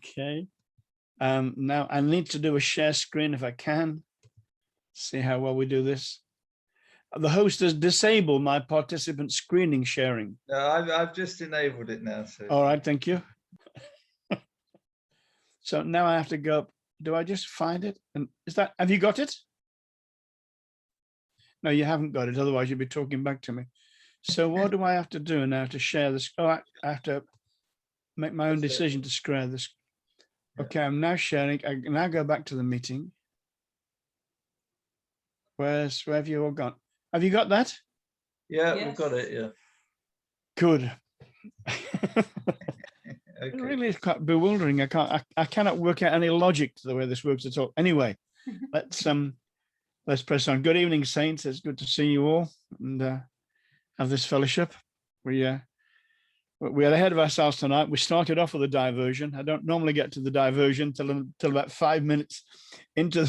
Okay. Now I need to do a share screen if I can. See how well we do this. The host has disabled my participant screening sharing. No, I've just enabled it now. So. All right, thank you. So now I have to go. Do I just find it? And is that, have you got it? No, you haven't got it. Otherwise you'd be talking back to me. So what do I have to do now to share this? Oh, I have to make my own decision to share this. Okay, I'm now sharing. I now go back to the meeting. Where have you all gone? Have you got that? Yeah, yes. We've got it. Yeah. Good. Okay. It really is quite bewildering. I cannot work out any logic to the way this works at all. Anyway, let's press on. Good evening, saints. It's good to see you all and have this fellowship. We are ahead of ourselves tonight. We started off with a diversion. I don't normally get to the diversion till about 5 minutes into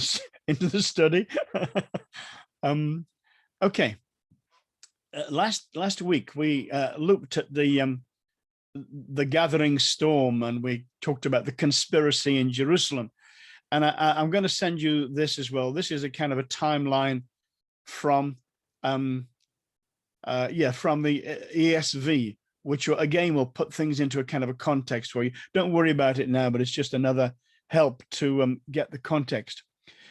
the study. Okay. Last week we looked at the gathering storm, and we talked about the conspiracy in Jerusalem. And I'm going to send you this as well. This is a kind of a timeline from from the ESV, which again will put things into a kind of a context for you. Don't worry about it now, but it's just another help to get the context.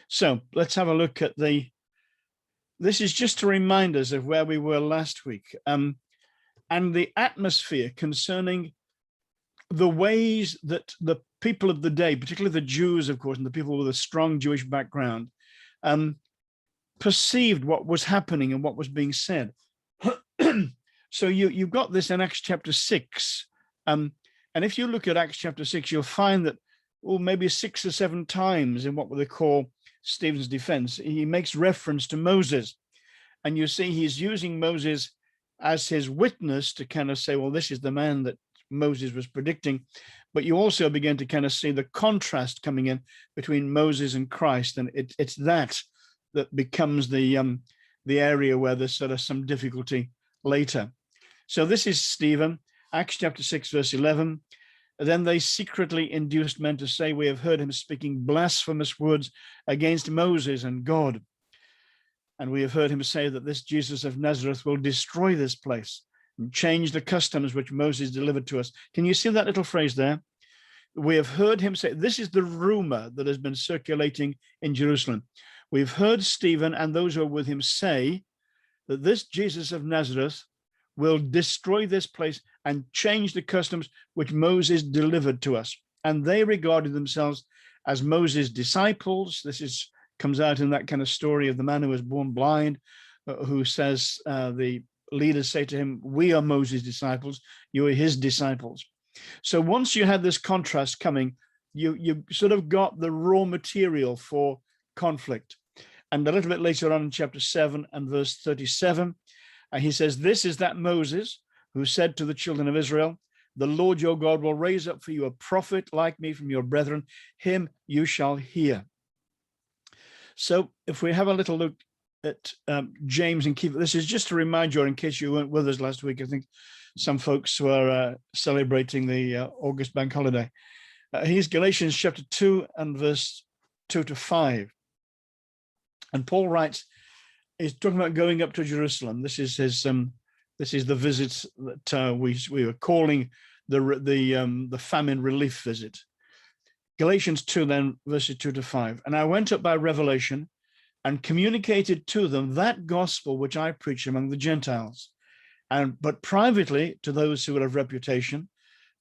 So let's have a look at this is just to remind us of where we were last week, and the atmosphere concerning the ways that the people of the day, particularly the Jews, of course, and the people with a strong Jewish background, perceived what was happening and what was being said. So you've got this in Acts chapter 6. And if you look at Acts chapter 6, you'll find that, maybe 6 or 7 times in what they call Stephen's defense, he makes reference to Moses. And you see he's using Moses as his witness to kind of say, well, this is the man that Moses was predicting. But you also begin to kind of see the contrast coming in between Moses and Christ. And it's that becomes the area where there's sort of some difficulty later. So this is Stephen, Acts chapter 6, verse 11. Then they secretly induced men to say, we have heard him speaking blasphemous words against Moses and God. And we have heard him say that this Jesus of Nazareth will destroy this place and change the customs which Moses delivered to us. Can you see that little phrase there? We have heard him say, this is the rumor that has been circulating in Jerusalem. We've heard Stephen and those who are with him say that this Jesus of Nazareth will destroy this place and change the customs which Moses delivered to us. And they regarded themselves as Moses' disciples. This comes out in that kind of story of the man who was born blind, who says, the leaders say to him, we are Moses' disciples, you are his disciples. So once you had this contrast coming, you sort of got the raw material for conflict. And a little bit later on in chapter 7 and verse 37, he says, this is that Moses who said to the children of Israel, the Lord your God will raise up for you a prophet like me from your brethren, him you shall hear. So if we have a little look at James and keep this is just to remind you, in case you weren't with us last week, I think some folks were celebrating the August bank holiday. Here's Galatians chapter 2 and verse 2 to 5. And Paul writes, he's talking about going up to Jerusalem. This is his. This is the visit that we were calling the famine relief visit. Galatians 2, then verses 2 to 5. And I went up by revelation and communicated to them that gospel which I preach among the Gentiles, but privately to those who were of reputation,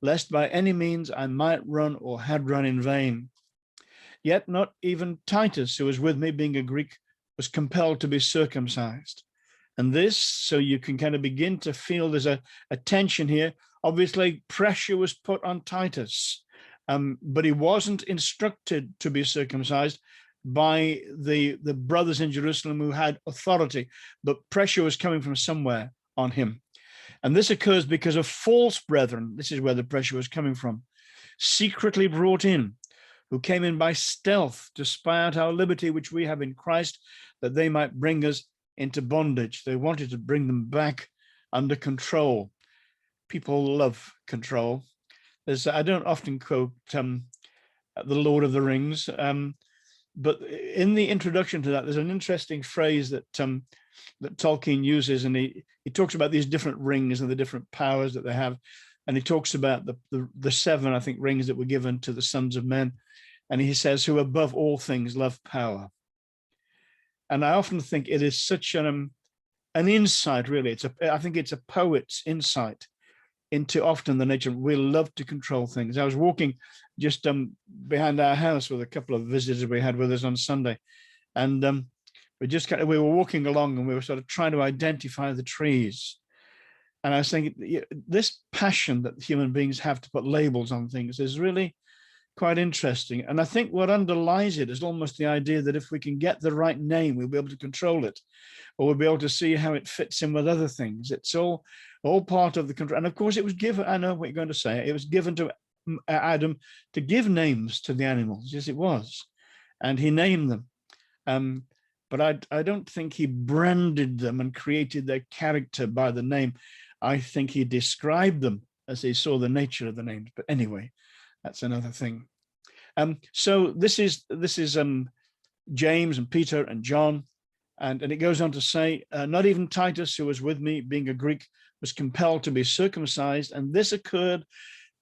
lest by any means I might run or had run in vain. Yet not even Titus, who was with me, being a Greek, was compelled to be circumcised. And this, so you can kind of begin to feel there's a tension here. Obviously, pressure was put on Titus, but he wasn't instructed to be circumcised by the brothers in Jerusalem who had authority, but pressure was coming from somewhere on him. And this occurs because of false brethren. This is where the pressure was coming from, secretly brought in, who came in by stealth to spy out our liberty, which we have in Christ, that they might bring us into bondage. They wanted to bring them back under control. People love control. I don't often quote the Lord of the Rings. But in the introduction to that, there's an interesting phrase that that Tolkien uses, and he talks about these different rings and the different powers that they have, and he talks about the seven, I think, rings that were given to the sons of men, and he says, "Who above all things love power." And I often think it is such an insight, really. I think it's a poet's insight into often the nature. We love to control things. I was walking just behind our house with a couple of visitors we had with us on Sunday, and we were walking along and we were sort of trying to identify the trees. And I was thinking, this passion that human beings have to put labels on things is really quite interesting. And I think what underlies it is almost the idea that if we can get the right name, we'll be able to control it, or we'll be able to see how it fits in with other things. It's all part of the control. And of course, it was given, I know what you're going to say, it was given to Adam to give names to the animals. Yes, it was. And he named them. But I don't think he branded them and created their character by the name. I think he described them as he saw the nature of the names. But anyway, that's another thing. So this is James and Peter and John, and it goes on to say, not even Titus, who was with me, being a Greek, was compelled to be circumcised, and this occurred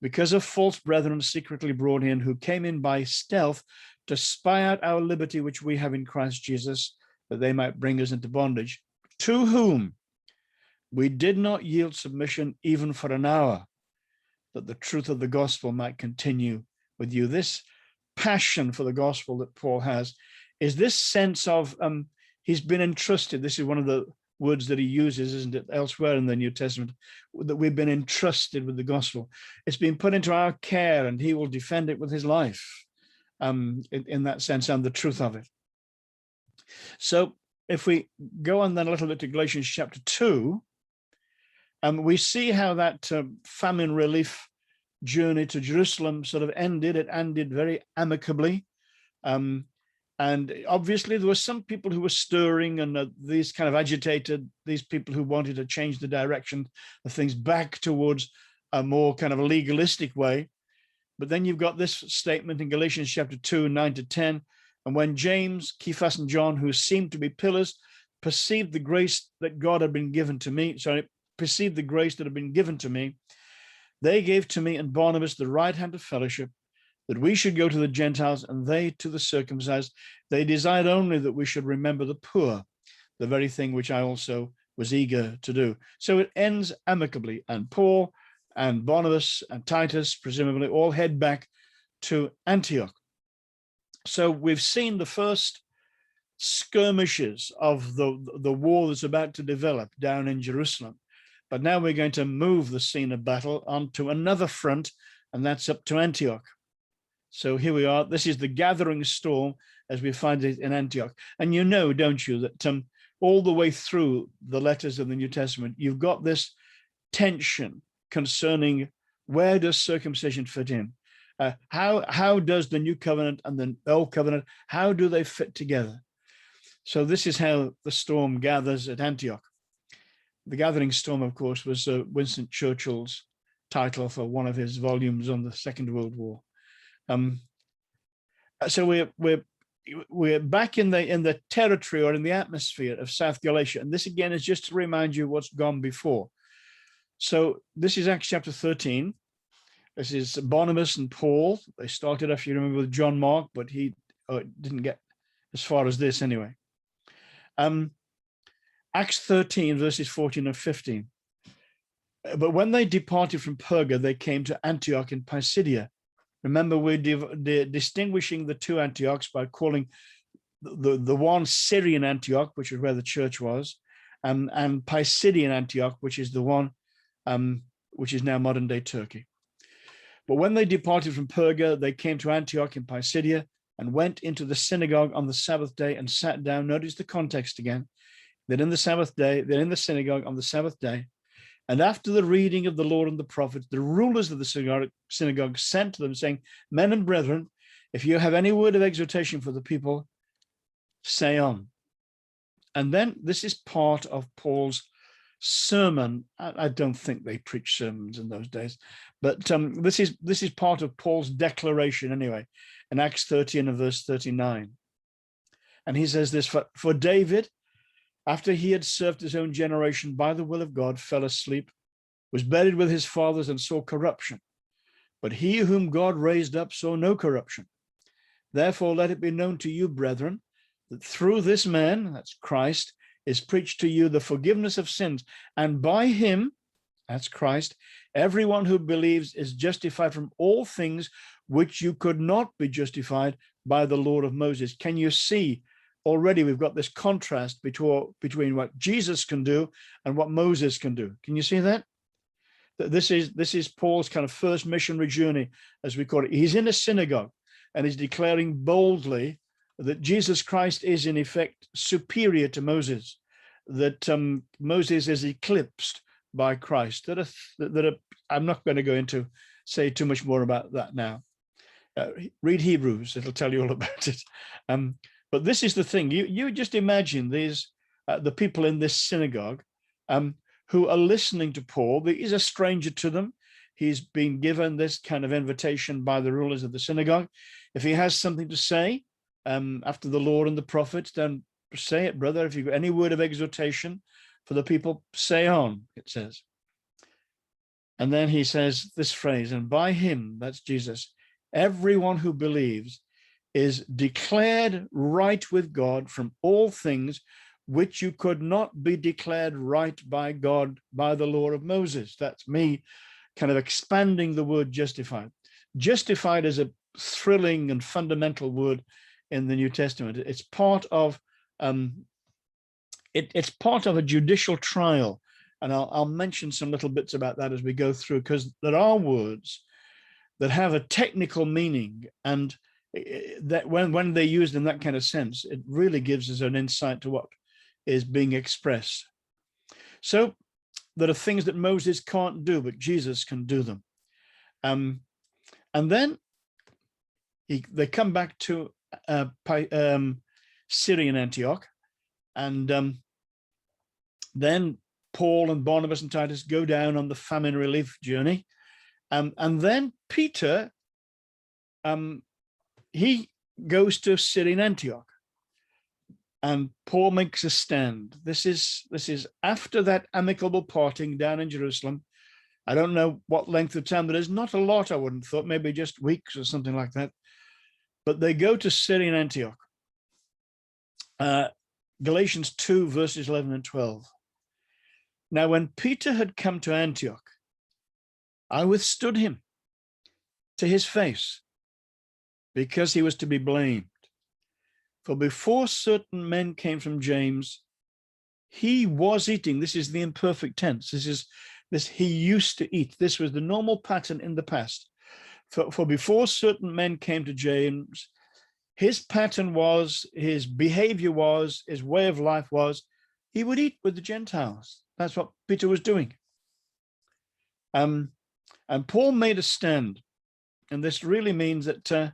because of false brethren secretly brought in, who came in by stealth to spy out our liberty which we have in Christ Jesus, that they might bring us into bondage, to whom we did not yield submission even for an hour, that the truth of the gospel might continue with you. This passion for the gospel that Paul has is this sense of he's been entrusted. This is one of the words that he uses, isn't it, elsewhere in the New Testament, that we've been entrusted with the gospel. It's been put into our care, and he will defend it with his life, in that sense, and the truth of it. So if we go on then a little bit to Galatians chapter 2, we see how that famine relief journey to Jerusalem sort of ended. It ended very amicably. And obviously there were some people who were stirring, and these kind of agitated, these people who wanted to change the direction of things back towards a more kind of legalistic way. But then you've got this statement in Galatians chapter 2, 9 to 10. And when James, Cephas, and John, who seemed to be pillars, perceived the grace that God had been given to me, perceived the grace that had been given to me, they gave to me and Barnabas the right hand of fellowship, that we should go to the Gentiles and they to the circumcised. They desired only that we should remember the poor, the very thing which I also was eager to do. So it ends amicably, and Paul and Barnabas and Titus presumably all head back to Antioch. So we've seen the first skirmishes of the war that's about to develop down in Jerusalem. But now we're going to move the scene of battle onto another front, and that's up to Antioch. So here we are. This is the gathering storm as we find it in Antioch. And you know, don't you, that all the way through the letters of the New Testament, you've got this tension concerning where does circumcision fit in? How does the new covenant and the old covenant, how do they fit together? So this is how the storm gathers at Antioch. The Gathering Storm, of course, was Winston Churchill's title for one of his volumes on the Second World War. So we're back in the territory or in the atmosphere of South Galatia, and this again is just to remind you what's gone before. So this is Acts chapter 13. This is Barnabas and Paul. They started, if you remember, with John Mark, but he didn't get as far as this anyway. Acts 13, verses 14 and 15. But when they departed from Perga, they came to Antioch in Pisidia. Remember, we're distinguishing the two Antiochs by calling the one Syrian Antioch, which is where the church was, and Pisidian Antioch, which is the one which is now modern-day Turkey. But when they departed from Perga, they came to Antioch in Pisidia and went into the synagogue on the Sabbath day and sat down. Notice the context again. They're in the synagogue on the Sabbath day. And after the reading of the Lord and the prophets, the rulers of the synagogue sent to them, saying, "Men and brethren, if you have any word of exhortation for the people, say on." And then this is part of Paul's sermon. I don't think they preached sermons in those days, but this is part of Paul's declaration anyway, in Acts 13 and verse 39. And he says this, for David, after he had served his own generation by the will of God, fell asleep, was buried with his fathers, and saw corruption. But he whom God raised up saw no corruption. Therefore, let it be known to you, brethren, that through this man, that's Christ, is preached to you the forgiveness of sins. And by him, that's Christ, everyone who believes is justified from all things which you could not be justified by the law of Moses. Can you see? Already we've got this contrast between what Jesus can do and what Moses can do. Can you see that? This is Paul's kind of first missionary journey, as we call it. He's in a synagogue and he's declaring boldly that Jesus Christ is in effect superior to Moses, that Moses is eclipsed by Christ. I'm not going to go into say too much more about that now. Read Hebrews; it'll tell you all about it. But this is the thing. You just imagine these the people in this synagogue who are listening to Paul. He's a stranger to them. He's been given this kind of invitation by the rulers of the synagogue. If he has something to say after the Lord and the prophets, then say it, brother. If you've got any word of exhortation for the people, say on, it says. And then he says this phrase, and by him, that's Jesus, everyone who believes is declared right with God from all things which you could not be declared right by God by the law of Moses. That's me kind of expanding the word justified. Justified is a thrilling and fundamental word in the New Testament. It's part of it's part of a judicial trial, and I'll mention some little bits about that as we go through, because there are words that have a technical meaning, and that when they're used in that kind of sense, it really gives us an insight to what is being expressed. So there are things that Moses can't do, but Jesus can do them. And then they come back to Syrian Antioch, and then Paul and Barnabas and Titus go down on the famine relief journey, and then Peter, he goes to Syrian Antioch, and Paul makes a stand. This is after that amicable parting down in Jerusalem. I don't know what length of time, but there's not a lot, I wouldn't thought, maybe just weeks or something like that. But they go to Syrian Antioch. Galatians 2, verses 11 and 12. Now, when Peter had come to Antioch, I withstood him to his face, because he was to be blamed. For before certain men came from James, he was eating. This is the imperfect tense. This he used to eat. This was the normal pattern in the past. For before certain men came to James, his pattern was, his behavior was, his way of life was, he would eat with the Gentiles. That's what Peter was doing. And Paul made a stand. And this really means that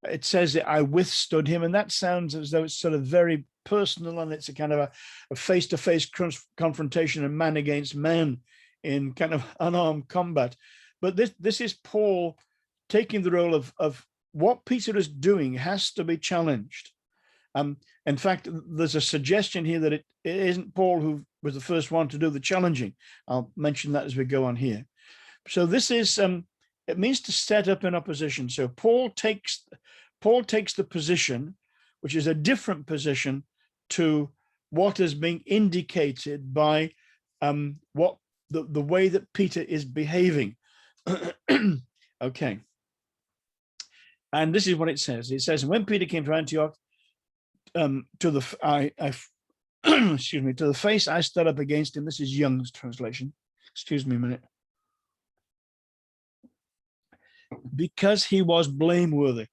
it says that I withstood him, and that sounds as though it's sort of very personal, and it's a kind of a face-to-face confrontation, and man against man in kind of unarmed combat. But this is Paul taking the role of what Peter is doing has to be challenged. In fact, there's a suggestion here that it isn't Paul who was the first one to do the challenging. I'll mention that as we go on here. So this is it means to set up in opposition. So Paul takes the position, which is a different position to what is being indicated by what the way that Peter is behaving. Okay. And this is what it says. It says, when Peter came to Antioch, to the face I stood up against him. This is Young's translation. Excuse me a minute. Because he was blameworthy.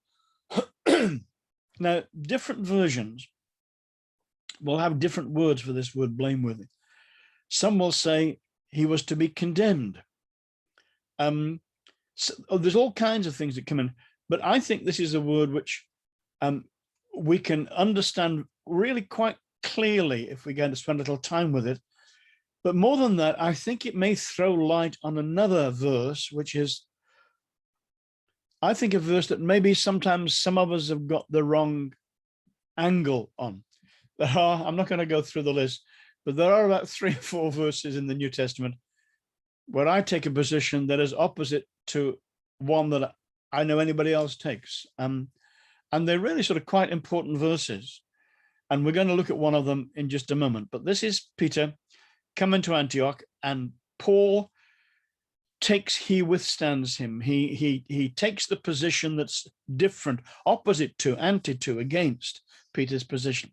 Now, different versions will have different words for this word blameworthy. Some will say he was to be condemned. So, there's all kinds of things that come in, but I think this is a word which we can understand really quite clearly if we're going to spend a little time with it. But more than that, I think it may throw light on another verse, which is, I think, a verse that maybe sometimes some of us have got the wrong angle on. I'm not going to go through the list, but there are about 3 or 4 verses in the New Testament where I take a position that is opposite to one that I know anybody else takes. And they're really sort of quite important verses. And we're going to look at one of them in just a moment. But this is Peter coming to Antioch, and Paul he withstands him. He takes the position that's different, opposite to, against Peter's position.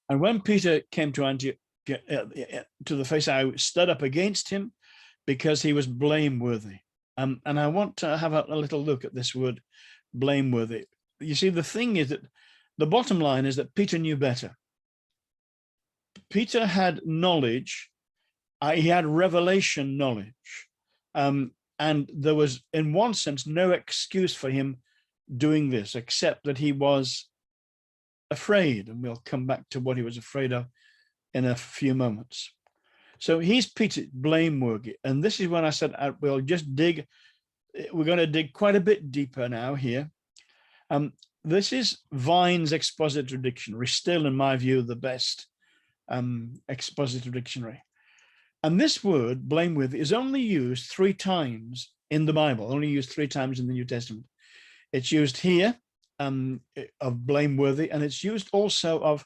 And when Peter came to Antioch, to the face, I stood up against him because he was blameworthy. And I want to have a little look at this word blameworthy. You see, the thing is that the bottom line is that Peter knew better. Peter had knowledge. He had revelation knowledge. And there was, in one sense, no excuse for him doing this, except that he was afraid. And we'll come back to what he was afraid of in a few moments. So he's Peter, blameworthy. And this is when I said, we'll just dig. We're going to dig quite a bit deeper now here. This is Vine's expository dictionary, still, in my view, the best expository dictionary. And this word, blameworthy, is only used 3 times in the Bible, only used 3 times in the New Testament. It's used here of blameworthy, and it's used also of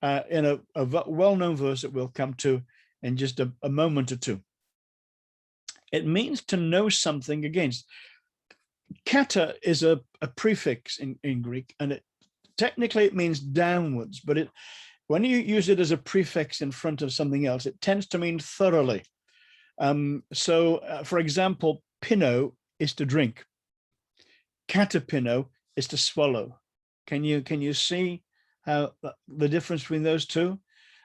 in a well-known verse that we'll come to in just a moment or two. It means to know something against. Kata is a prefix in Greek, and technically it means downwards, but when you use it as a prefix in front of something else, it tends to mean thoroughly. For example, pino is to drink. Katapino is to swallow. Can you see how the difference between those two?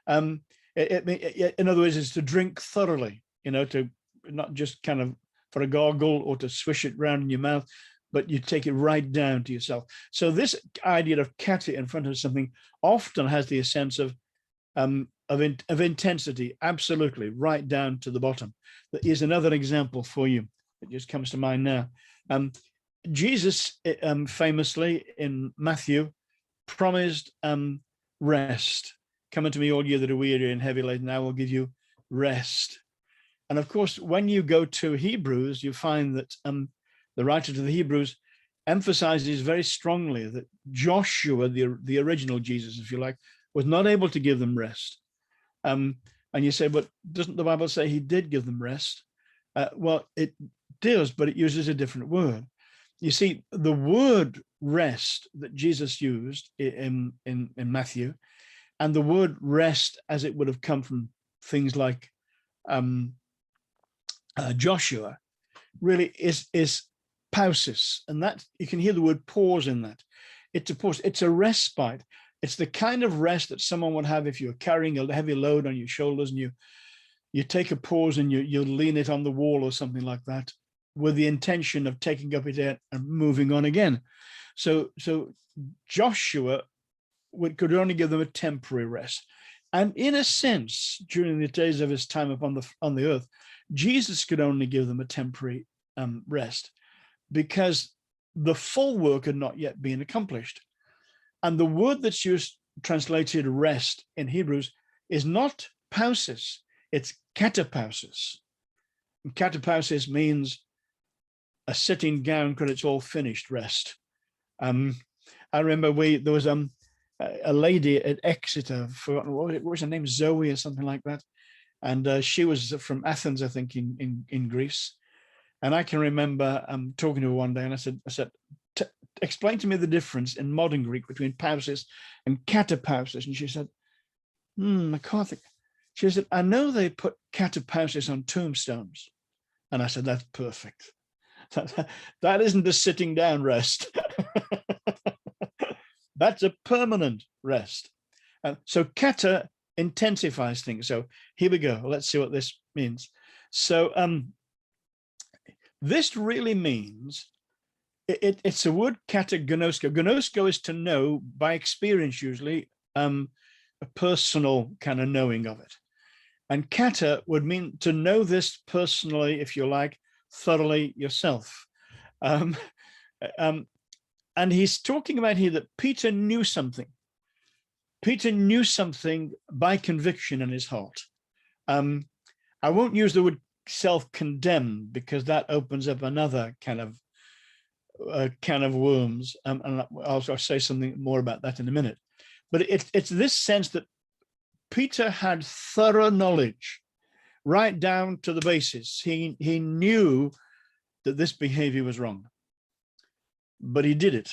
In other words, it's to drink thoroughly, to not just kind of for a gargle or to swish it around in your mouth, but you take it right down to yourself. So this idea of kata in front of something often has the sense of intensity, absolutely, right down to the bottom. Here's another example for you that just comes to mind now. Jesus famously in Matthew promised rest. Come unto me, all you that are weary and heavy laden, I will give you rest. And of course, when you go to Hebrews, you find that the writer to the Hebrews emphasizes very strongly that Joshua, the original Jesus, if you like, was not able to give them rest. And you say, but doesn't the Bible say he did give them rest? Well, it does, but it uses a different word. You see, the word rest that Jesus used in Matthew, and the word rest as it would have come from things like Joshua, really is pausis, and that you can hear the word pause in that. It's a pause. It's a respite. It's the kind of rest that someone would have if you're carrying a heavy load on your shoulders, and you take a pause and you lean it on the wall or something like that, with the intention of taking up it and moving on again. So Joshua could only give them a temporary rest. And in a sense, during the days of his time upon the earth, Jesus could only give them a temporary rest, because the full work had not yet been accomplished. And the word that's used, translated rest in Hebrews, is not pausis, it's katapausis. And katapausis means a sitting down because it's all finished rest. I remember there was a lady at Exeter, forgotten what was her name, Zoe or something like that, and she was from Athens, I think, in Greece. And I can remember talking to her one day, and I said, explain to me the difference in modern Greek between pausis and katapausis. And she said, I can't think. She said, I know they put katapausis on tombstones. And I said, that's perfect. That isn't a sitting down rest. That's a permanent rest. So kata intensifies things. So here we go. Let's see what this means. So this really means, it's a word kata gnosko. Gnosko is to know by experience, usually, a personal kind of knowing of it. And kata would mean to know this personally, if you like, thoroughly yourself. And he's talking about here that Peter knew something. Peter knew something by conviction in his heart. I won't use the word self-condemned because that opens up another kind of can of worms. And I'll say something more about that in a minute. But it's this sense that Peter had thorough knowledge right down to the basis. He knew that this behavior was wrong, but he did it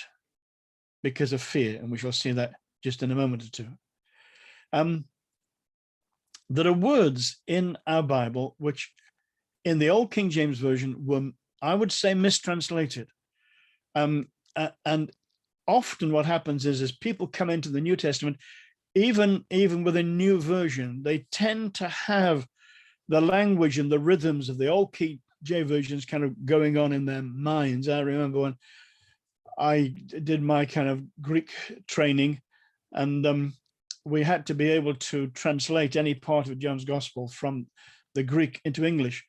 because of fear. And we shall see that just in a moment or two. There are words in our Bible which in the old King James Version were, I would say, mistranslated. And often what happens is people come into the New Testament, even with a new version, they tend to have the language and the rhythms of the old King James versions kind of going on in their minds. I remember when I did my kind of Greek training, and we had to be able to translate any part of John's Gospel from the Greek into English.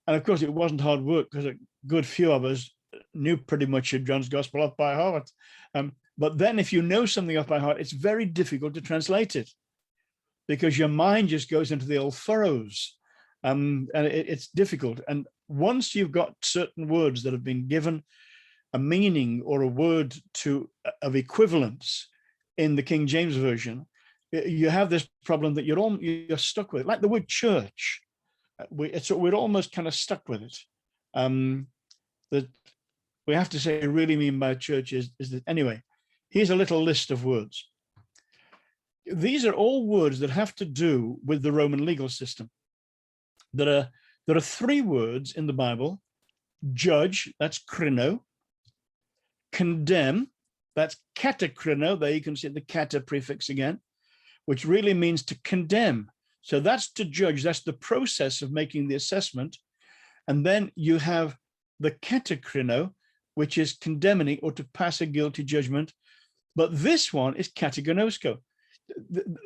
And of course, it wasn't hard work because a good few of us knew pretty much of John's Gospel off by heart. But then if you know something off by heart, it's very difficult to translate it because your mind just goes into the old furrows. And it's difficult. And once you've got certain words that have been given a meaning or a word of equivalence in the King James Version, you have this problem that you're stuck with, like the word church. We're almost kind of stuck with it. That we have to say really mean by church is that, anyway, here's a little list of words. These are all words that have to do with the Roman legal system. There are three words in the Bible: judge, that's krino; condemn, that's katakrino. There you can see the kata prefix again, which really means to condemn. So that's to judge. That's the process of making the assessment. And then you have the katakrino, which is condemning or to pass a guilty judgment. But this one is katagonosko.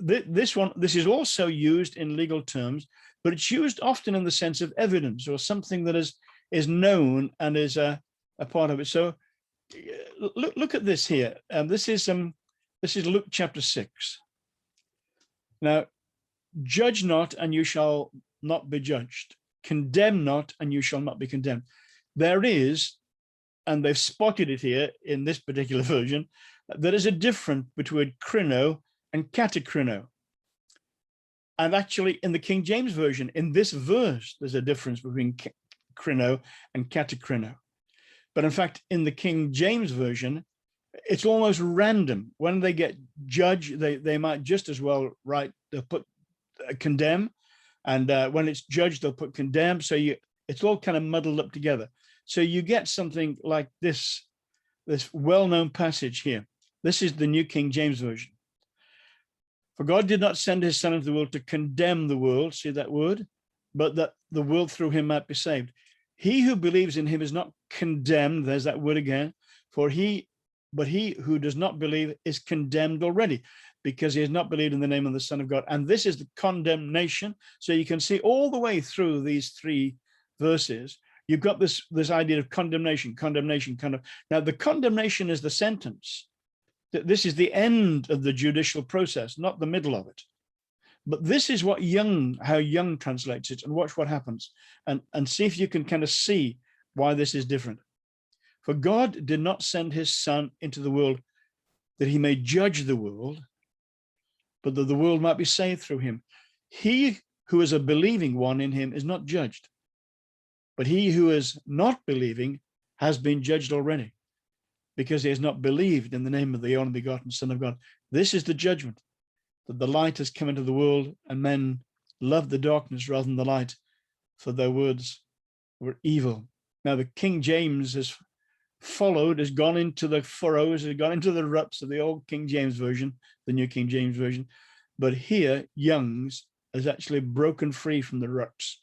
This is also used in legal terms, but it's used often in the sense of evidence or something that is known and is a part of it. So look at this here. This is Luke chapter 6. Now, judge not, and you shall not be judged. Condemn not, and you shall not be condemned. There is, and they've spotted it here in this particular version, there is a difference between krino and katakrino. And actually, in the King James Version, in this verse, there's a difference between krino and katakrino. But in fact, in the King James Version, it's almost random. When they get judge, they might just as well write, they'll put condemn, and when it's judge, they'll put condemn. So it's all kind of muddled up together. So you get something like this well-known passage here. This is the New King James Version. For God did not send his Son into the world to condemn the world, see that word, but that the world through him might be saved. He who believes in him is not condemned, there's that word again, but he who does not believe is condemned already, because he has not believed in the name of the Son of God. And this is the condemnation. So you can see all the way through these three verses, you've got this idea of condemnation. Now, the condemnation is the sentence. This is the end of the judicial process, not the middle of it. But this is what how Young translates it, and watch what happens, and see if you can kind of see why this is different. For God did not send his Son into the world that he may judge the world, but that the world might be saved through him. He who is a believing one in him is not judged, but he who is not believing has been judged already, because he has not believed in the name of the only begotten Son of God. This is the judgment, that the light has come into the world, and men love the darkness rather than the light, for their words were evil. Now the King James has gone into the furrows, has gone into the ruts of the old King James Version, the New King James Version. But here, Young's has actually broken free from the ruts,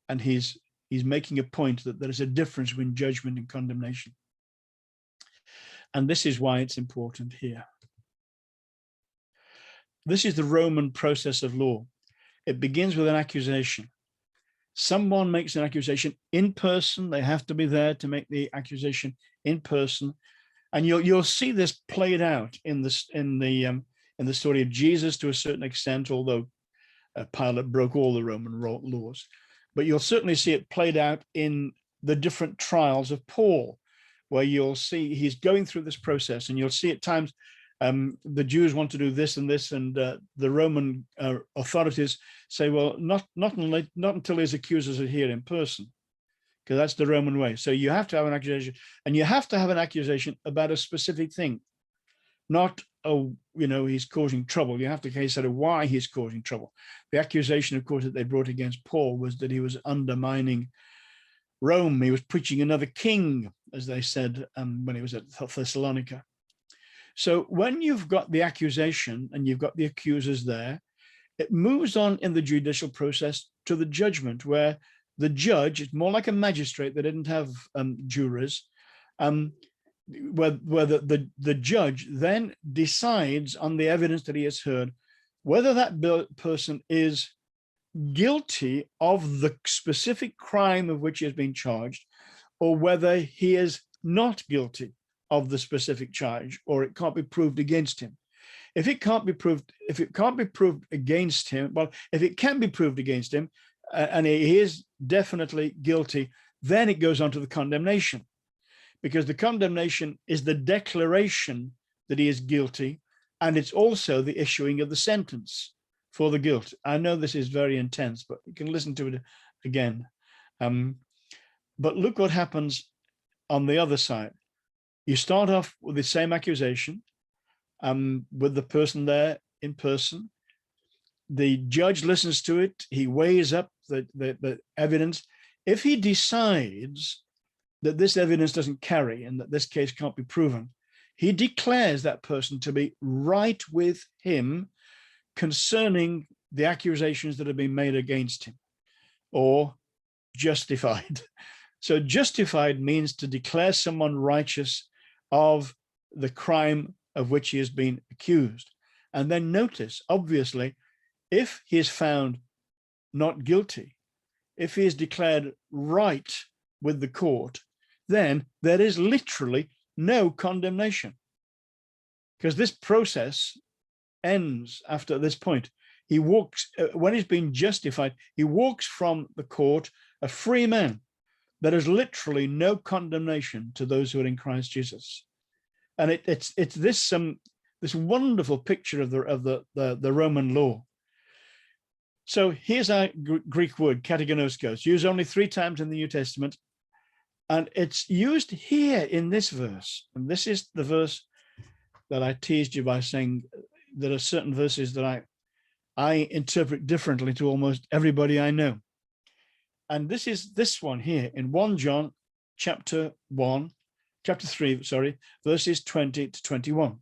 and he's making a point that there is a difference between judgment and condemnation. And this is why it's important here. This is the Roman process of law. It begins with an accusation. Someone makes an accusation in person. They have to be there to make the accusation in person. And you'll see this played out in the story of Jesus to a certain extent, although Pilate broke all the Roman laws. But you'll certainly see it played out in the different trials of Paul, where you'll see he's going through this process, and you'll see at times the Jews want to do this and this, and the Roman authorities say, well, not until his accusers are here in person, because that's the Roman way. So you have to have an accusation, and you have to have an accusation about a specific thing, not, oh, he's causing trouble. You have to consider why he's causing trouble. The accusation, of course, that they brought against Paul was that he was undermining Rome. He was preaching another king, as they said when he was at Thessalonica. So when you've got the accusation and you've got the accusers there, it moves on in the judicial process to the judgment, where the judge, it's more like a magistrate. They didn't have jurors, where the judge then decides on the evidence that he has heard whether that person is guilty of the specific crime of which he has been charged, or whether he is not guilty of the specific charge, or it can't be proved against him. If it can't be proved against him, well, if it can be proved against him, and he is definitely guilty, then it goes on to the condemnation, because the condemnation is the declaration that he is guilty, and it's also the issuing of the sentence for the guilt. I know this is very intense, but you can listen to it again. But look what happens on the other side. You start off with the same accusation, with the person there in person. The judge listens to it. He weighs up the evidence. If he decides that this evidence doesn't carry and that this case can't be proven, he declares that person to be right with him concerning the accusations that have been made against him, or justified. So justified means to declare someone righteous of the crime of which he has been accused. And then notice, obviously, if he is found not guilty, if he is declared right with the court, then there is literally no condemnation, because this process ends after this point. He walks, when he's been justified, he walks from the court a free man. There is literally no condemnation to those who are in Christ Jesus. And it's this wonderful picture of the Roman law. So here's our Greek word, kategonoskos, used only 3 times in the New Testament. And it's used here in this verse. And this is the verse that I teased you by saying there are certain verses that I interpret differently to almost everybody I know. And this is this one here in 1 John chapter 3, verses 20 to 21.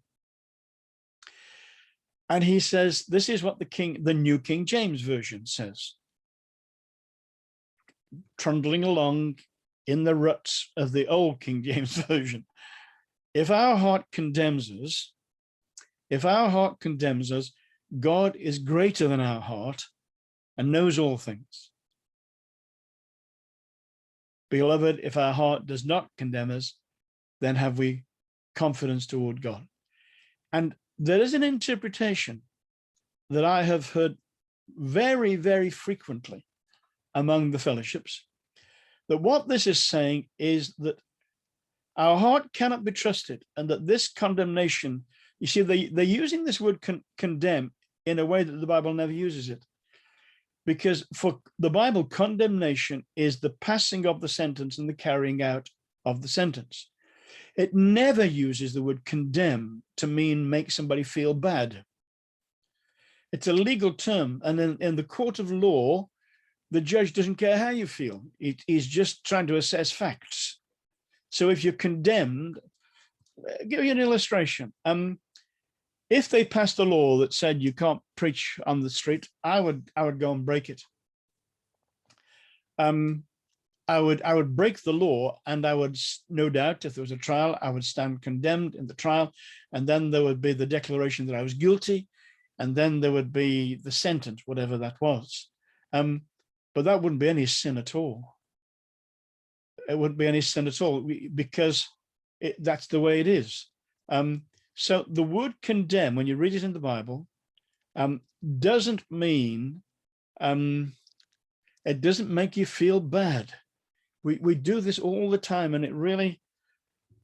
And he says, this is what the New King James Version says, trundling along in the ruts of the old King James Version. If our heart condemns us, God is greater than our heart and knows all things. Beloved, if our heart does not condemn us, then have we confidence toward God. And there is an interpretation that I have heard very, very frequently among the fellowships, that what this is saying is that our heart cannot be trusted, and that this condemnation, you see, they're using this word condemn in a way that the Bible never uses it. Because for the Bible, condemnation is the passing of the sentence and the carrying out of the sentence. It never uses the word condemn to mean make somebody feel bad. It's a legal term, and in the court of law, the judge doesn't care how you feel. He's just trying to assess facts. So if you're condemned, I'll give you an illustration. If they passed a law that said you can't preach on the street, I would go and break it. I would break the law, and I would, no doubt, if there was a trial, I would stand condemned in the trial, and then there would be the declaration that I was guilty, and then there would be the sentence, whatever that was. But that wouldn't be any sin at all. It wouldn't be any sin at all, because that's the way it is. So the word condemn, when you read it in the Bible, doesn't mean, it doesn't make you feel bad. We do this all the time, and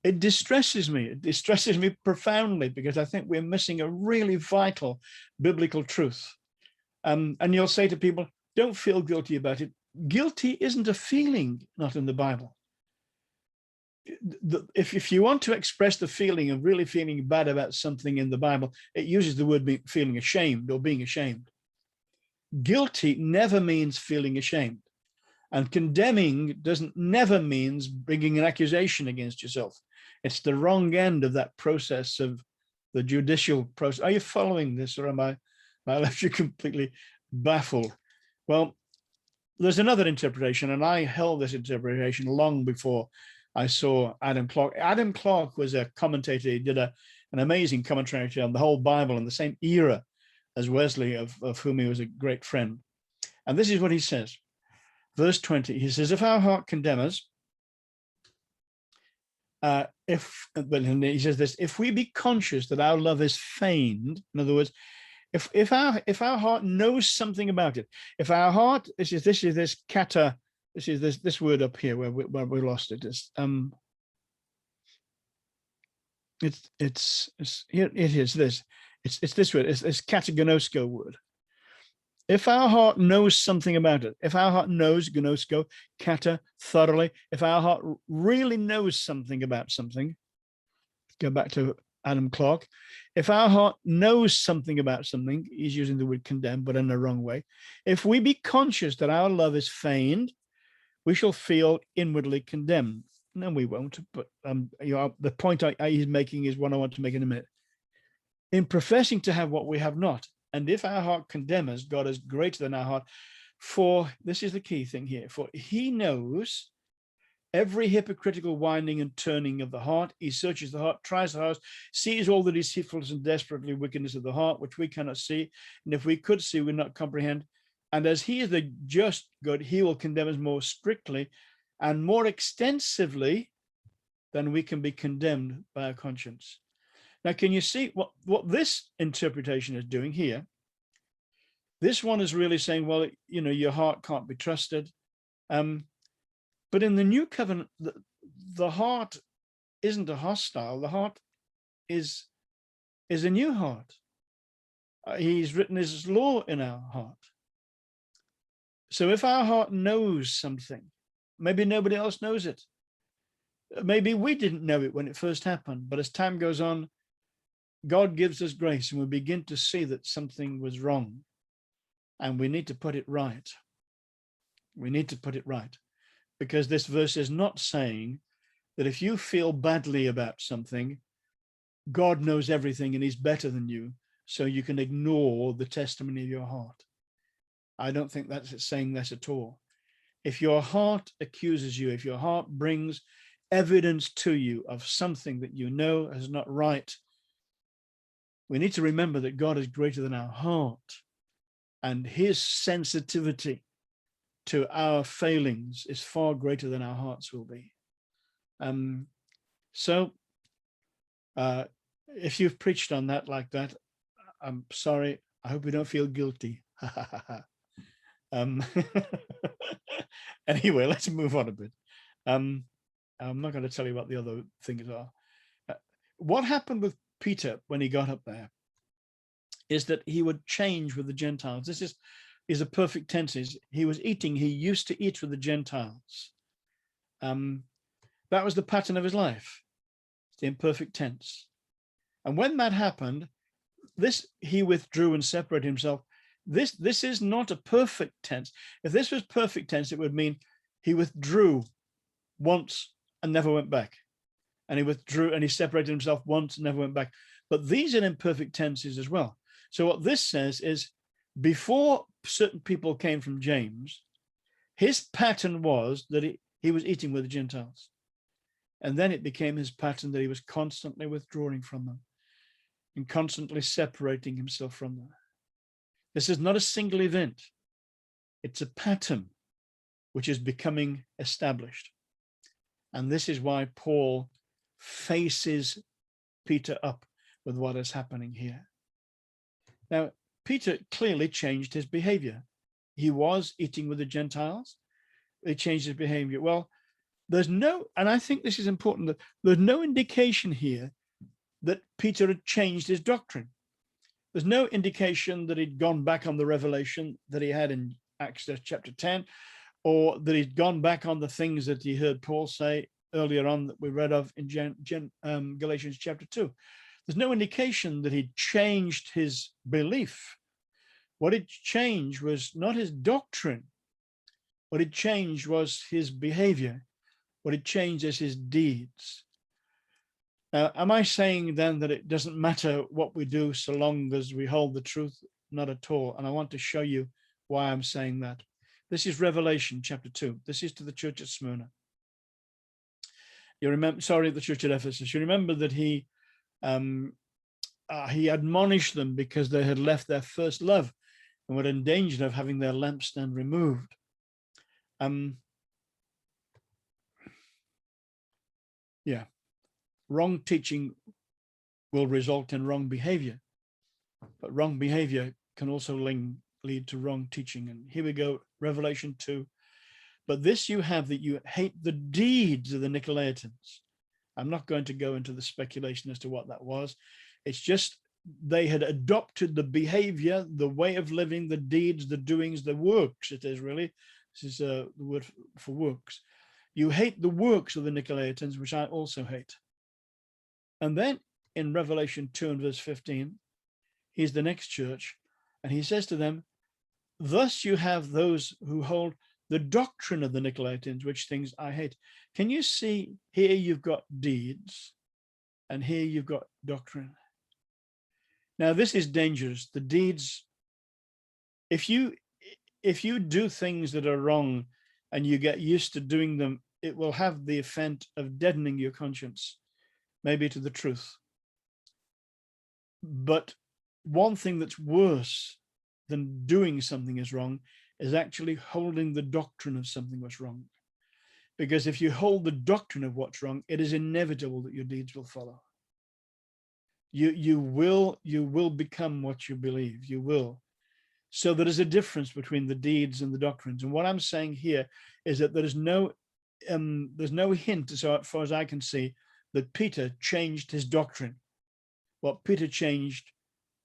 it distresses me. It distresses me profoundly, because I think we're missing a really vital biblical truth. And you'll say to people, don't feel guilty about it. Guilty isn't a feeling, not in the Bible. If you want to express the feeling of really feeling bad about something in the Bible, it uses the word feeling ashamed or being ashamed. Guilty never means feeling ashamed. And condemning never means bringing an accusation against yourself. It's the wrong end of that process of the judicial process. Are you following this, or am I left you completely baffled? Well, there's another interpretation, and I held this interpretation long before I saw Adam Clarke. Adam Clarke was a commentator. He did an amazing commentary on the whole Bible in the same era as Wesley, of whom he was a great friend. And this is what he says. Verse 20, he says, if our heart condemn us, he says this, if we be conscious that our love is feigned, in other words, if our heart knows something about it, if our heart, this is this word up here where we lost it. It's here. It is this. It's this word. It's katagonosko word. If our heart knows something about it, if our heart knows, gnosko, kata, thoroughly, if our heart really knows something about something, go back to Adam Clarke, if our heart knows something about something, he's using the word condemn, but in the wrong way. If we be conscious that our love is feigned, we shall feel inwardly condemned. No, we won't, but the point he's making is one I want to make in a minute. In professing to have what we have not, and if our heart condemn us, God is greater than our heart. For, this is the key thing here, for he knows every hypocritical winding and turning of the heart. He searches the heart, tries the heart, sees all the deceitfulness and desperately wickedness of the heart, which we cannot see. And if we could see, we would not comprehend. And as he is the just God, he will condemn us more strictly and more extensively than we can be condemned by our conscience. Now, can you see what this interpretation is doing here? This one is really saying, well, your heart can't be trusted. But in the new covenant, the heart isn't a hostile. The heart is a new heart. He's written his law in our heart. So if our heart knows something, maybe nobody else knows it. Maybe we didn't know it when it first happened, but as time goes on, God gives us grace and we begin to see that something was wrong and we need to put it right. We need to put it right, because this verse is not saying that if you feel badly about something, God knows everything and he's better than you, so you can ignore the testimony of your heart. I don't think that's saying that at all. If your heart accuses you, if your heart brings evidence to you of something that you know is not right, we need to remember that God is greater than our heart, and his sensitivity to our failings is far greater than our hearts will be. So if you've preached on that like that, I'm sorry. I hope you don't feel guilty. Anyway, let's move on a bit. I'm not going to tell you what the other things are. What happened with Peter when he got up there is that he would change with the Gentiles. This is a perfect tense. He was eating. He used to eat with the Gentiles. That was the pattern of his life. It's the imperfect tense. And when that happened, he withdrew and separated himself. This is not a perfect tense. If this was perfect tense, it would mean he withdrew once and never went back. And he withdrew and he separated himself once and never went back. But these are imperfect tenses as well. So what this says is, before certain people came from James, his pattern was that he was eating with the Gentiles. And then it became his pattern that he was constantly withdrawing from them and constantly separating himself from them. This is not a single event. It's a pattern which is becoming established. And this is why Paul faces Peter up with what is happening here. Now, Peter clearly changed his behavior. He was eating with the Gentiles. He changed his behavior. Well, there's no, and I think this is important, that there's no indication here that Peter had changed his doctrine. There's no indication that he'd gone back on the revelation that he had in Acts chapter 10, or that he'd gone back on the things that he heard Paul say earlier on that we read of in Galatians chapter 2. There's no indication that he'd changed his belief. What had changed was not his doctrine. What had changed was his behavior. What had changed is his deeds. Now, am I saying then that it doesn't matter what we do so long as we hold the truth? Not at all. And I want to show you why I'm saying that. This is Revelation chapter 2. This is to the church at Smyrna. You remember, sorry, the church at Ephesus. You remember that he admonished them because they had left their first love and were in danger of having their lampstand removed. Yeah, wrong teaching will result in wrong behavior, but wrong behavior can also lead to wrong teaching. And here we go, Revelation 2. But this you have, that you hate the deeds of the Nicolaitans. I'm not going to go into the speculation as to what that was. It's just they had adopted the behavior, the way of living, the deeds, the doings, the works. It is really, this is the word for works. You hate the works of the Nicolaitans, which I also hate. And then in Revelation 2 and verse 15, he's the next church, and he says to them, thus you have those who hold the doctrine of the Nicolaitans, which things I hate. Can you see here you've got deeds, and here you've got doctrine? Now this is dangerous. The deeds, if you do things that are wrong and you get used to doing them, it will have the effect of deadening your conscience, maybe to the truth. But one thing that's worse than doing something is wrong is actually holding the doctrine of something was wrong. Because if you hold the doctrine of what's wrong, it is inevitable that your deeds will follow. You will become what you believe. You will. So there is a difference between the deeds and the doctrines. And what I'm saying here is that there's no hint, so far as I can see, that Peter changed his doctrine. What Peter changed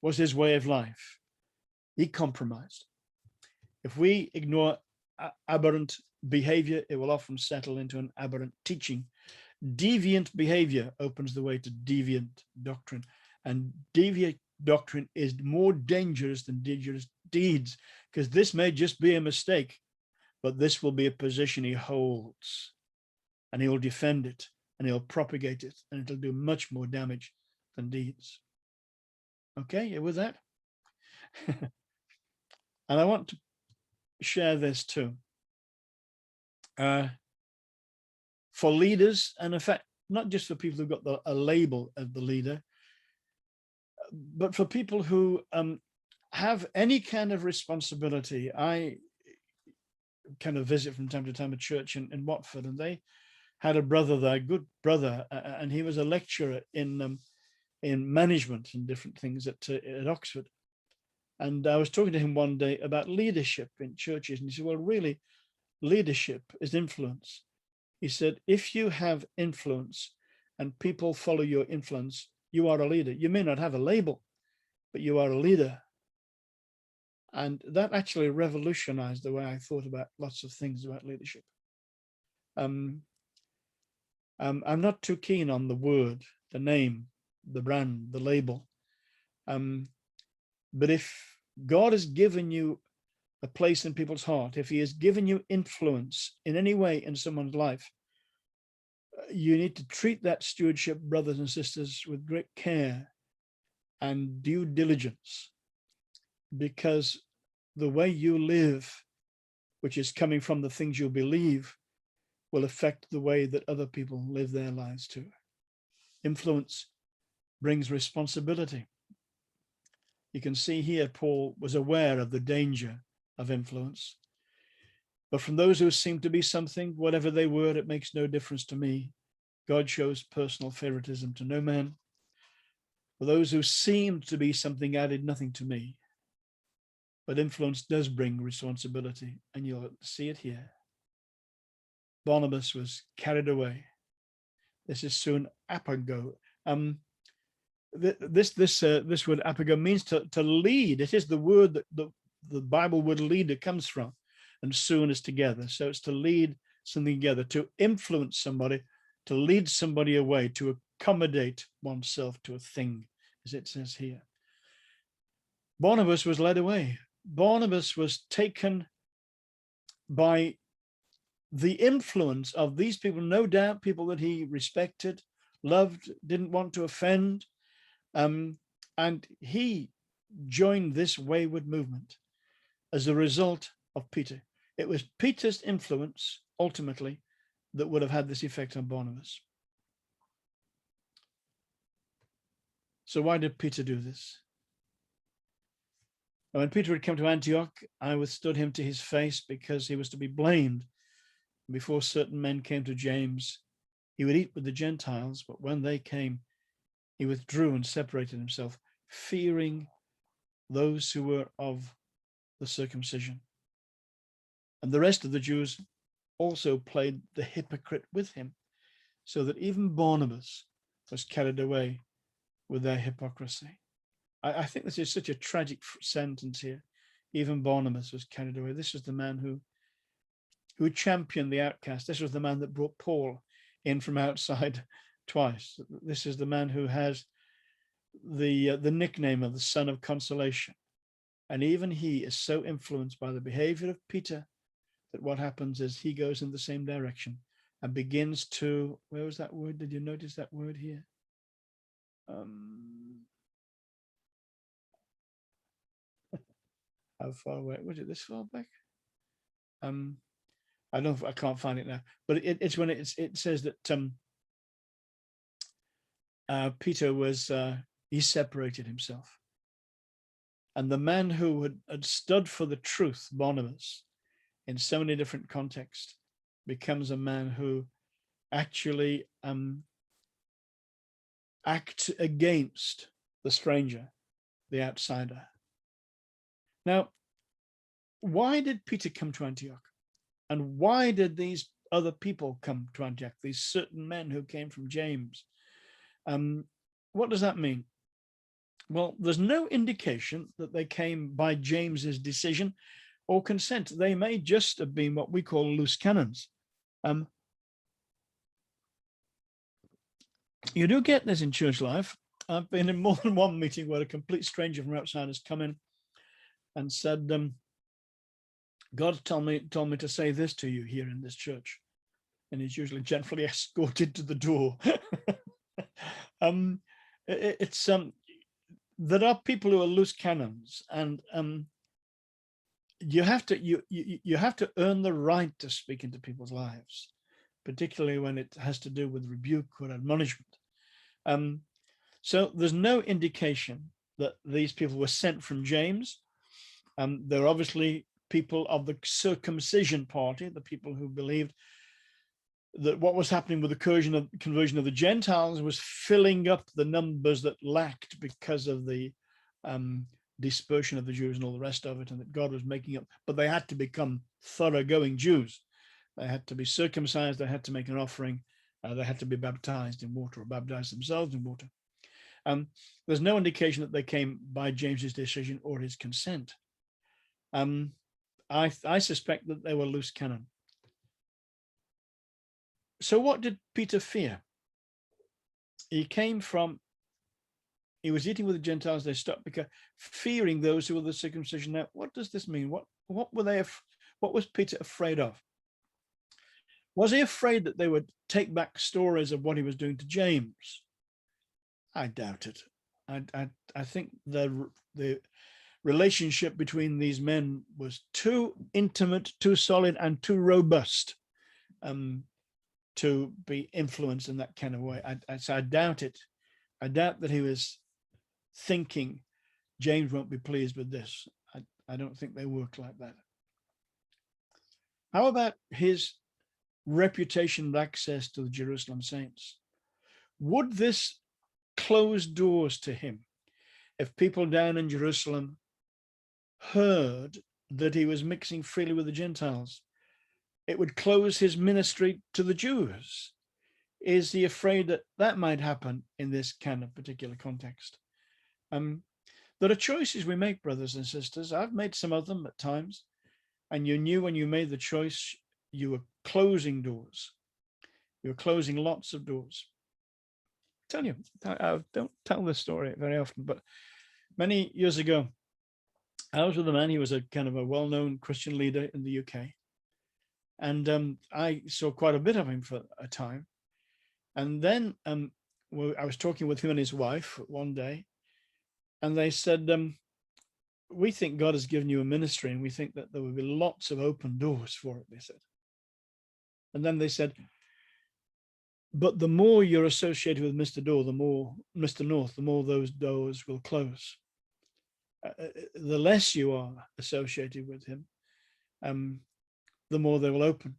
was his way of life. He compromised. If we ignore aberrant behavior, it will often settle into an aberrant teaching. Deviant behavior opens the way to deviant doctrine, and deviant doctrine is more dangerous than dangerous deeds, because this may just be a mistake, but this will be a position he holds, and he will defend it, and he'll propagate it, and it'll do much more damage than deeds. Okay, you with that? And I want to share this too. For leaders, and in fact, not just for people who've got a label of the leader, but for people who have any kind of responsibility. I kind of visit from time to time a church in Watford, and they had a brother there, a good brother, and he was a lecturer in management and different things at Oxford. And I was talking to him one day about leadership in churches, and he said, well, really, leadership is influence. He said, if you have influence and people follow your influence, you are a leader. You may not have a label, but you are a leader. And that actually revolutionized the way I thought about lots of things about leadership. I'm not too keen on the word, the name, the brand, the label. But if God has given you a place in people's heart, if he has given you influence in any way in someone's life, you need to treat that stewardship, brothers and sisters, with great care and due diligence, because the way you live, which is coming from the things you believe, will affect the way that other people live their lives too. Influence brings responsibility. You can see here Paul was aware of the danger of influence. But from those who seem to be something, whatever they were, it makes no difference to me. God shows personal favoritism to no man. For those who seemed to be something added nothing to me. But influence does bring responsibility, and you'll see it here. Barnabas was carried away. This is soon apago. This word apago means to lead. It is the word that the Bible word leader comes from, and soon is together. So it's to lead something together, to influence somebody, to lead somebody away, to accommodate oneself to a thing, as it says here. Barnabas was led away. Barnabas was taken by the influence of these people, no doubt people that he respected, loved, didn't want to offend. And he joined this wayward movement as a result of Peter. It was Peter's influence, ultimately, that would have had this effect on Barnabas. So why did Peter do this? When Peter had come to Antioch, I withstood him to his face because he was to be blamed. Before certain men came to James, he would eat with the Gentiles, but when they came, he withdrew and separated himself, fearing those who were of the circumcision. And the rest of the Jews also played the hypocrite with him, so that even Barnabas was carried away with their hypocrisy. I think this is such a tragic sentence here. Even Barnabas was carried away. This was the man who championed the outcast. This was the man that brought Paul in from outside twice. This is the man who has the nickname of the son of consolation. And even he is so influenced by the behavior of Peter that what happens is he goes in the same direction and begins to, where was that word? Did you notice that word here? How far away was it? This far back? I can't find it now, but it's when it says that Peter was he separated himself, and the man who had stood for the truth, Barnabas, in so many different contexts, becomes a man who actually acts against the stranger, the outsider. Now, why did Peter come to Antioch? And why did these other people come to Antioch, these certain men who came from James? What does that mean? Well, there's no indication that they came by James's decision or consent. They may just have been what we call loose cannons. You do get this in church life. I've been in more than one meeting where a complete stranger from outside has come in and said, God told me to say this to you here in this church. And he's usually gently escorted to the door. There are people who are loose cannons, and you have to earn the right to speak into people's lives, particularly when it has to do with rebuke or admonishment. So there's no indication that these people were sent from James. They're obviously people of the circumcision party, the people who believed that what was happening with the conversion of the Gentiles was filling up the numbers that lacked because of the dispersion of the Jews and all the rest of it, and that God was making up, but they had to become thoroughgoing Jews. They had to be circumcised, they had to make an offering, they had to be baptized in water or baptize themselves in water. There's no indication that they came by James's decision or his consent. I suspect that they were loose cannon. So what did Peter fear? He was eating with the Gentiles, they stopped because fearing those who were the circumcision. Now, what does this mean? What was Peter afraid of? Was he afraid that they would take back stories of what he was doing to James? I doubt it. I think the relationship between these men was too intimate, too solid, and too robust to be influenced in that kind of way. So I doubt it. I doubt that he was thinking James won't be pleased with this. I don't think they work like that. How about his reputation and access to the Jerusalem saints? Would this close doors to him if people down in Jerusalem heard that he was mixing freely with the Gentiles? It would close his ministry to the Jews. Is he afraid that that might happen in this kind of particular context? There are choices we make, brothers and sisters. I've made some of them at times, and you knew when you made the choice, you were closing doors. You were closing lots of doors. I tell you, I don't tell this story very often, but many years ago, I was with a man. He was a kind of a well-known Christian leader in the UK. And I saw quite a bit of him for a time. And then I was talking with him and his wife one day, and they said, we think God has given you a ministry, and we think that there will be lots of open doors for it, they said. And then they said, but the more you're associated with Mr. North, the more those doors will close. The less you are associated with him, the more they will open.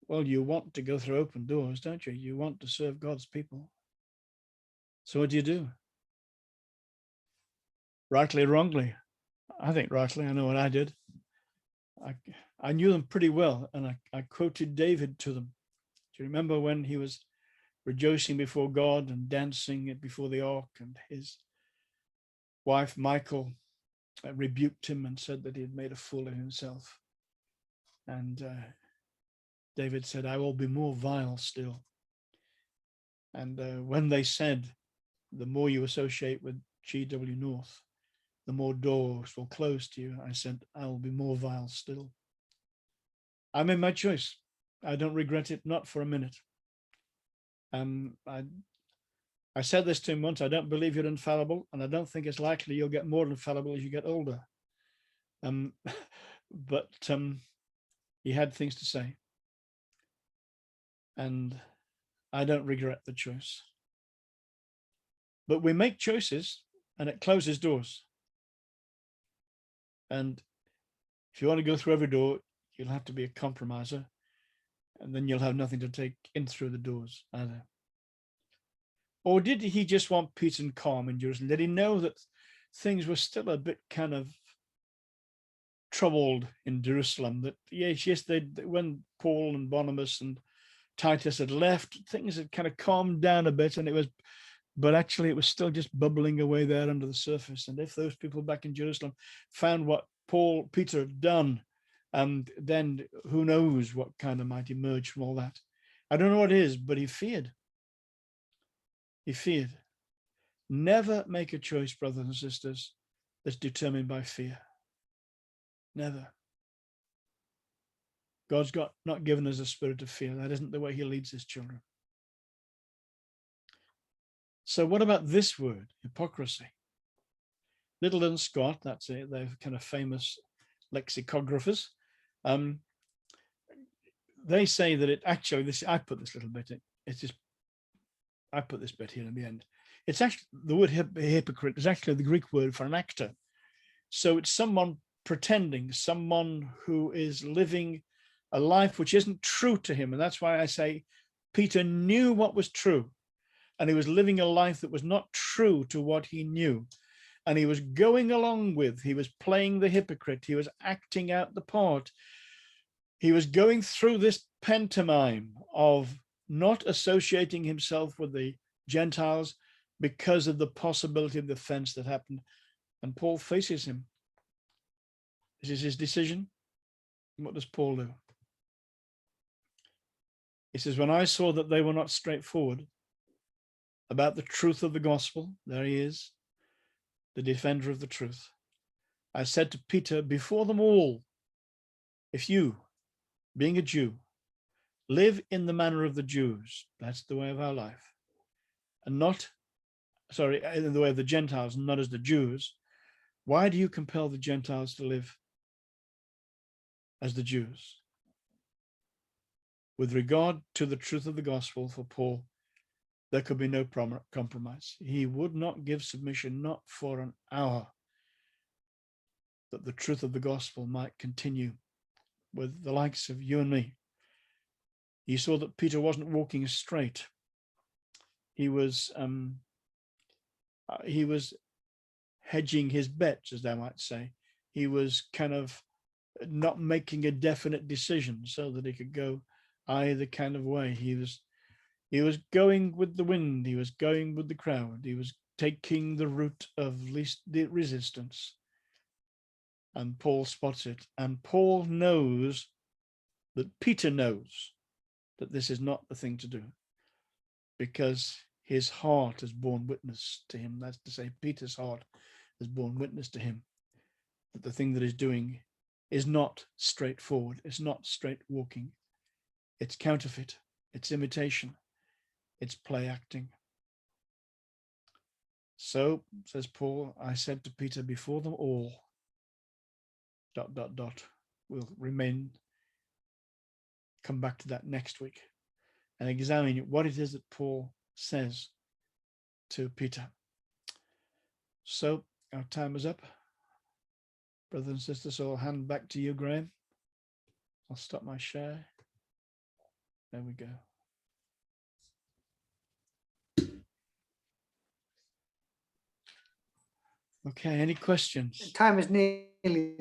Well, you want to go through open doors, don't you? You want to serve God's people. So what do? Rightly or wrongly? I think rightly. I know what I did. I knew them pretty well, and I quoted David to them. Do you remember when he was rejoicing before God and dancing before the ark, and his wife, Michal, rebuked him and said that he had made a fool of himself. And David said, I will be more vile still. And when they said, the more you associate with G.W. North, the more doors will close to you, I said, I will be more vile still. I made my choice. I don't regret it, not for a minute. I said this to him once, I don't believe you're infallible, and I don't think it's likely you'll get more infallible as you get older. But he had things to say. And I don't regret the choice. But we make choices, and it closes doors. And if you want to go through every door, you'll have to be a compromiser, and then you'll have nothing to take in through the doors either. Or did he just want peace and calm in Jerusalem? Did he know that things were still a bit kind of troubled in Jerusalem? That yes, when Paul and Barnabas and Titus had left, things had kind of calmed down a bit, and but actually it was still just bubbling away there under the surface. And if those people back in Jerusalem found what Peter had done, then who knows what kind of might emerge from all that. I don't know what it is, but he feared. He feared. Never make a choice, brothers and sisters, that's determined by fear. Never. God's not given us a spirit of fear. That isn't the way he leads his children. So what about this word, hypocrisy? Littleton Scott, that's it, they're kind of famous lexicographers. They say that it actually, I put this little bit, I put this bit here in the end. It's actually, the word hypocrite is actually the Greek word for an actor. So it's someone pretending, someone who is living a life which isn't true to him. And that's why I say Peter knew what was true, and he was living a life that was not true to what he knew. And he was going along with, he was playing the hypocrite, he was acting out the part. He was going through this pantomime of not associating himself with the Gentiles because of the possibility of the offense that happened. And Paul faces him. This is his decision. And what does Paul do? He says, when I saw that they were not straightforward about the truth of the gospel, there he is, the defender of the truth, I said to Peter before them all, if you, being a Jew, live in the manner of the Jews, that's the way of our life, and not, in the way of the Gentiles, and not as the Jews, why do you compel the Gentiles to live as the Jews? With regard to the truth of the gospel, for Paul, there could be no compromise. He would not give submission, not for an hour, that the truth of the gospel might continue with the likes of you and me. He saw that Peter wasn't walking straight. He was hedging his bets, as they might say. He was kind of not making a definite decision so that he could go either kind of way. He was going with the wind. He was going with the crowd. He was taking the route of least resistance. And Paul spots it. And Paul knows that Peter knows that this is not the thing to do, because his heart has borne witness to him. That's to say, Peter's heart has borne witness to him that the thing that he's doing is not straightforward. It's not straight walking. It's counterfeit. It's imitation. It's play acting. So, says Paul, I said to Peter before them all, ... We'll come back to that next week and examine what it is that Paul says to Peter. So our time is up. Brothers and sisters, so I'll hand back to you, Graham. I'll stop my share. There we go. Okay, any questions? Time is nearly